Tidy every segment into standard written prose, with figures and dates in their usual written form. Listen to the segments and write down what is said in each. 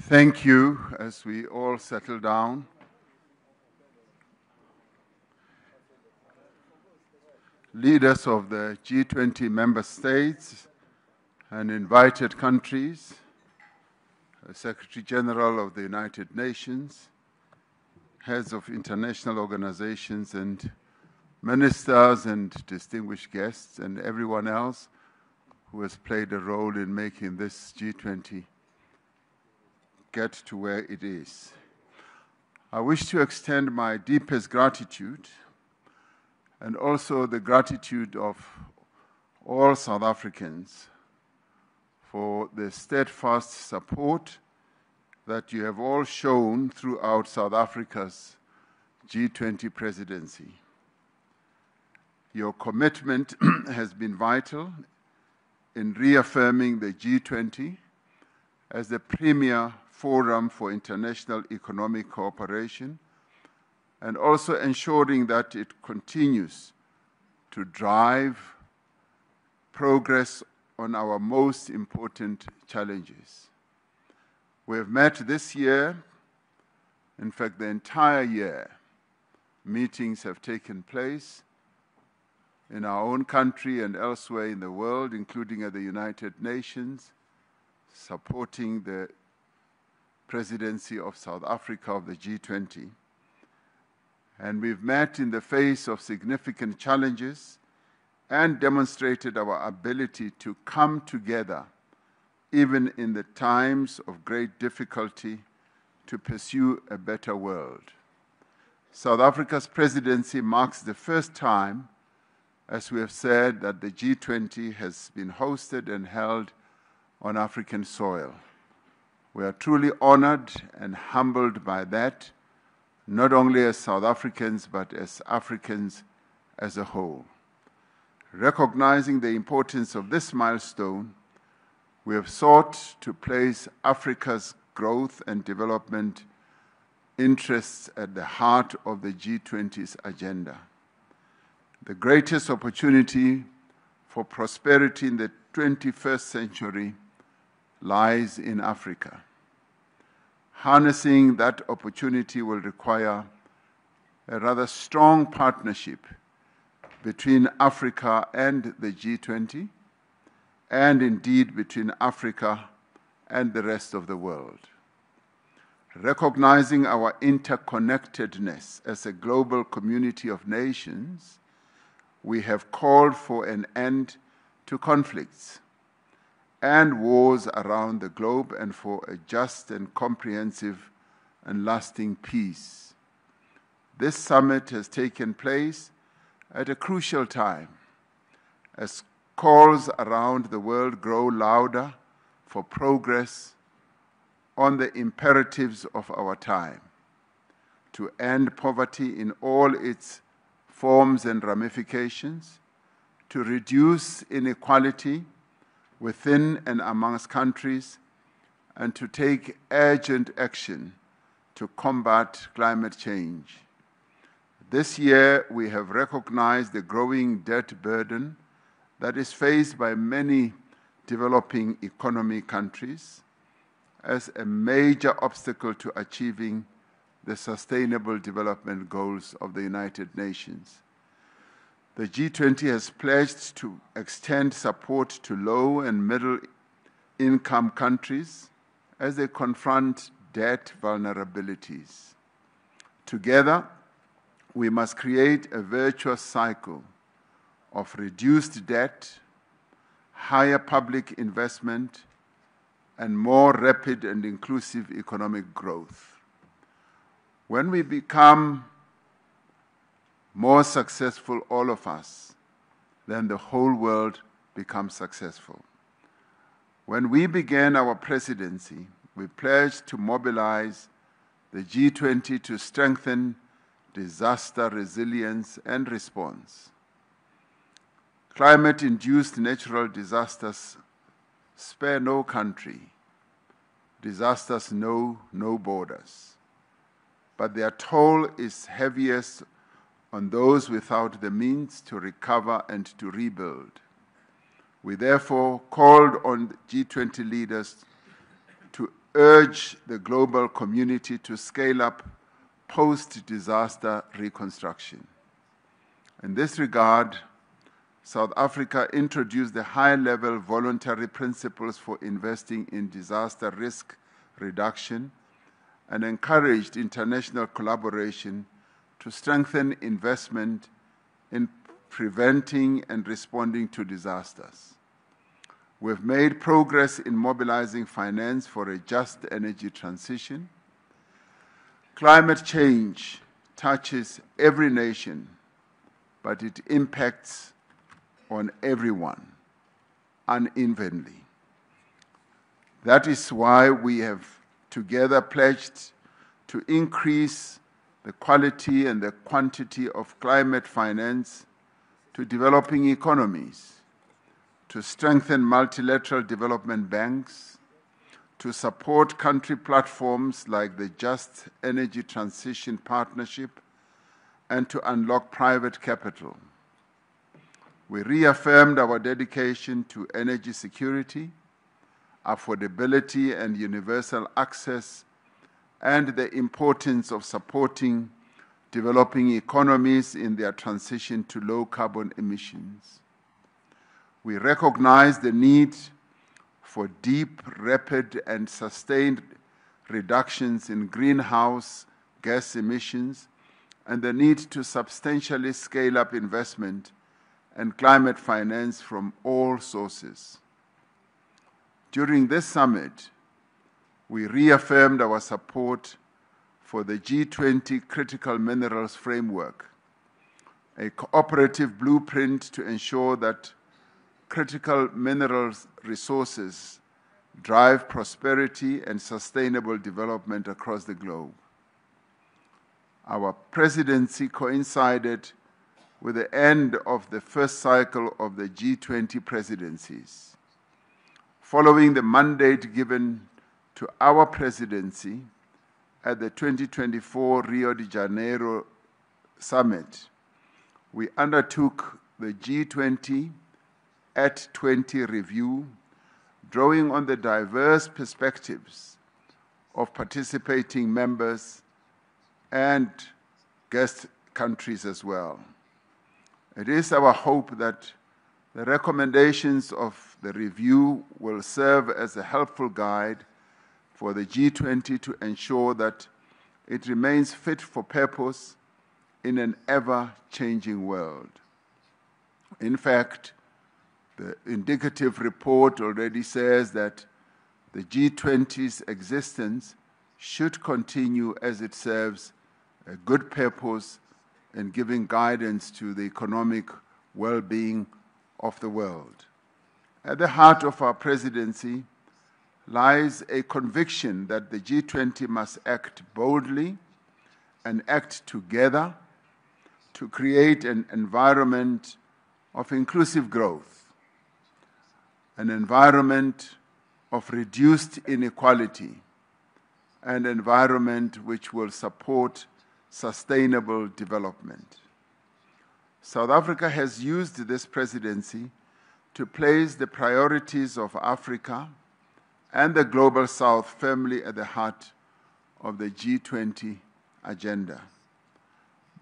Thank you as we all settle down. Leaders of the G20 member states and invited countries, Secretary General of the United Nations, heads of international organizations and ministers and distinguished guests and everyone else who has played a role in making this G20 get to where it is. I wish to extend my deepest gratitude and also the gratitude of all South Africans for the steadfast support that you have all shown throughout South Africa's G20 presidency. Your commitment has been vital in reaffirming the G20 as the premier forum for international economic cooperation and also ensuring that it continues to drive progress on our most important challenges. We have met this year, in fact, the entire year. Meetings have taken place in our own country and elsewhere in the world, including at the United Nations, supporting the presidency of South Africa of the G20. And we've met in the face of significant challenges and demonstrated our ability to come together, even in the times of great difficulty, to pursue a better world. South Africa's presidency marks the first time, as we have said, that the G20 has been hosted and held on African soil. We are truly honored and humbled by that, not only as South Africans, but as Africans as a whole. Recognizing the importance of this milestone, we have sought to place Africa's growth and development interests at the heart of the G20's agenda. The greatest opportunity for prosperity in the 21st century lies in Africa. Harnessing that opportunity will require a rather strong partnership between Africa and the G20, and indeed between Africa and the rest of the world. Recognizing our interconnectedness as a global community of nations, we have called for an end to conflicts and wars around the globe and for a just and comprehensive and lasting peace. This summit has taken place at a crucial time as calls around the world grow louder for progress on the imperatives of our time, to end poverty in all its forms and ramifications, to reduce inequality within and amongst countries, and to take urgent action to combat climate change. This year, we have recognized the growing debt burden that is faced by many developing economy countries as a major obstacle to achieving the Sustainable Development Goals of the United Nations. The G20 has pledged to extend support to low and middle income countries as they confront debt vulnerabilities. Together, we must create a virtuous cycle of reduced debt, higher public investment, and more rapid and inclusive economic growth. When we become more successful, all of us, then the whole world becomes successful. When we began our presidency, we pledged to mobilize the G20 to strengthen disaster resilience and response. Climate-induced natural disasters spare no country. Disasters know no borders. But their toll is heaviest on those without the means to recover and to rebuild. We therefore called on G20 leaders to urge the global community to scale up post-disaster reconstruction. In this regard, South Africa introduced the high-level voluntary principles for investing in disaster risk reduction and encouraged international collaboration to strengthen investment in preventing and responding to disasters. We've made progress in mobilizing finance for a just energy transition. Climate change touches every nation, but it impacts on everyone unevenly. That is why we have together pledged to increase the quality and the quantity of climate finance to developing economies, to strengthen multilateral development banks, to support country platforms like the Just Energy Transition Partnership, and to unlock private capital. We reaffirmed our dedication to energy security, affordability and universal access, and the importance of supporting developing economies in their transition to low carbon emissions. We recognize the need for deep, rapid, and sustained reductions in greenhouse gas emissions and the need to substantially scale up investment and climate finance from all sources. During this summit, we reaffirmed our support for the G20 Critical Minerals Framework, a cooperative blueprint to ensure that critical minerals resources drive prosperity and sustainable development across the globe. Our presidency coincided with the end of the first cycle of the G20 presidencies. Following the mandate given to our presidency at the 2024 Rio de Janeiro summit, we undertook the G20 at 20 review, drawing on the diverse perspectives of participating members and guest countries as well. It is our hope that the recommendations of the review will serve as a helpful guide for the G20 to ensure that it remains fit for purpose in an ever-changing world. In fact, the indicative report already says that the G20's existence should continue as it serves a good purpose in giving guidance to the economic well-being of the world. At the heart of our presidency lies a conviction that the G20 must act boldly and act together to create an environment of inclusive growth, an environment of reduced inequality, an environment which will support sustainable development. South Africa has used this presidency to place the priorities of Africa and the Global South firmly at the heart of the G20 agenda.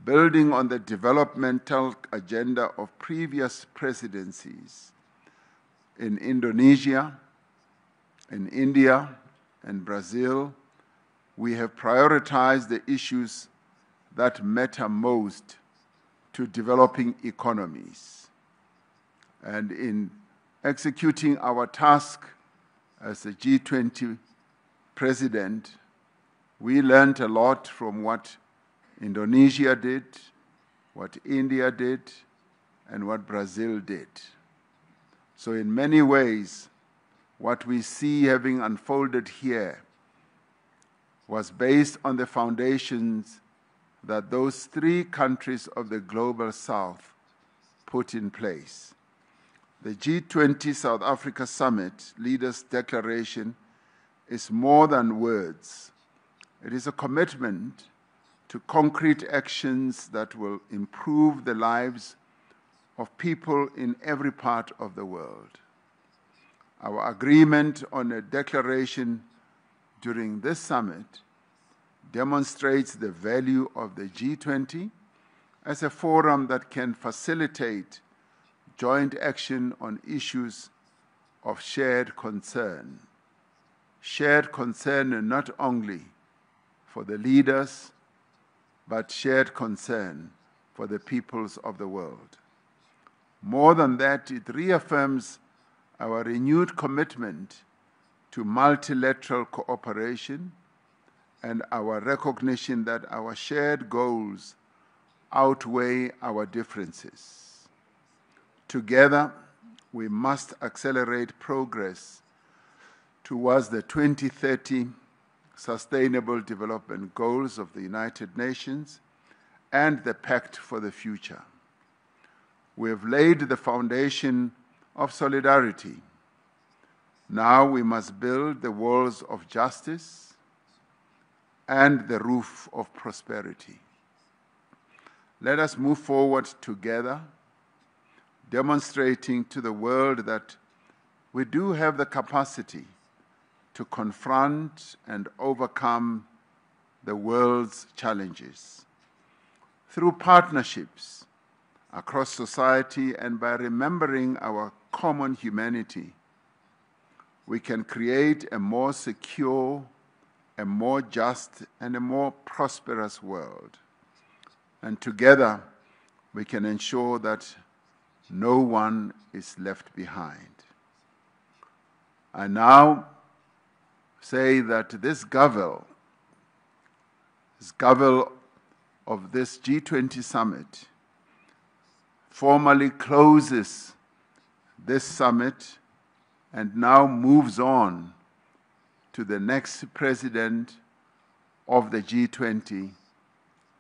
Building on the developmental agenda of previous presidencies in Indonesia, in India, and Brazil, we have prioritized the issues that matter most to developing economies. And in executing our task as a G20 president, we learned a lot from what Indonesia did, what India did, and what Brazil did. So in many ways, what we see having unfolded here was based on the foundations that those three countries of the Global South put in place. The G20 South Africa Summit Leaders' Declaration is more than words. It is a commitment to concrete actions that will improve the lives of people in every part of the world. Our agreement on a declaration during this summit demonstrates the value of the G20 as a forum that can facilitate joint action on issues of shared concern. Shared concern not only for the leaders, but shared concern for the peoples of the world. More than that, it reaffirms our renewed commitment to multilateral cooperation and our recognition that our shared goals outweigh our differences. Together, we must accelerate progress towards the 2030 Sustainable Development Goals of the United Nations and the Pact for the Future. We have laid the foundation of solidarity. Now we must build the walls of justice and the roof of prosperity. Let us move forward together, demonstrating to the world that we do have the capacity to confront and overcome the world's challenges. Through partnerships across society and by remembering our common humanity, we can create a more secure, a more just, and a more prosperous world. And together, we can ensure that no one is left behind. I now say that this gavel of this G20 summit formally closes this summit and now moves on to the next president of the G20,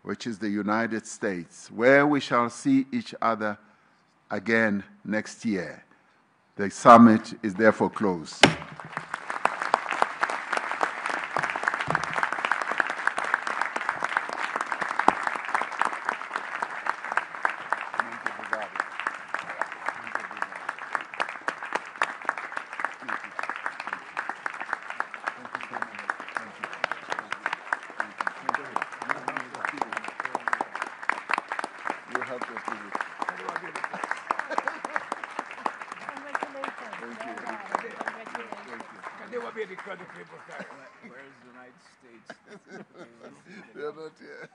which is the United States, where we shall see each other again next year. The summit is therefore closed. Where is the United States? They're not here.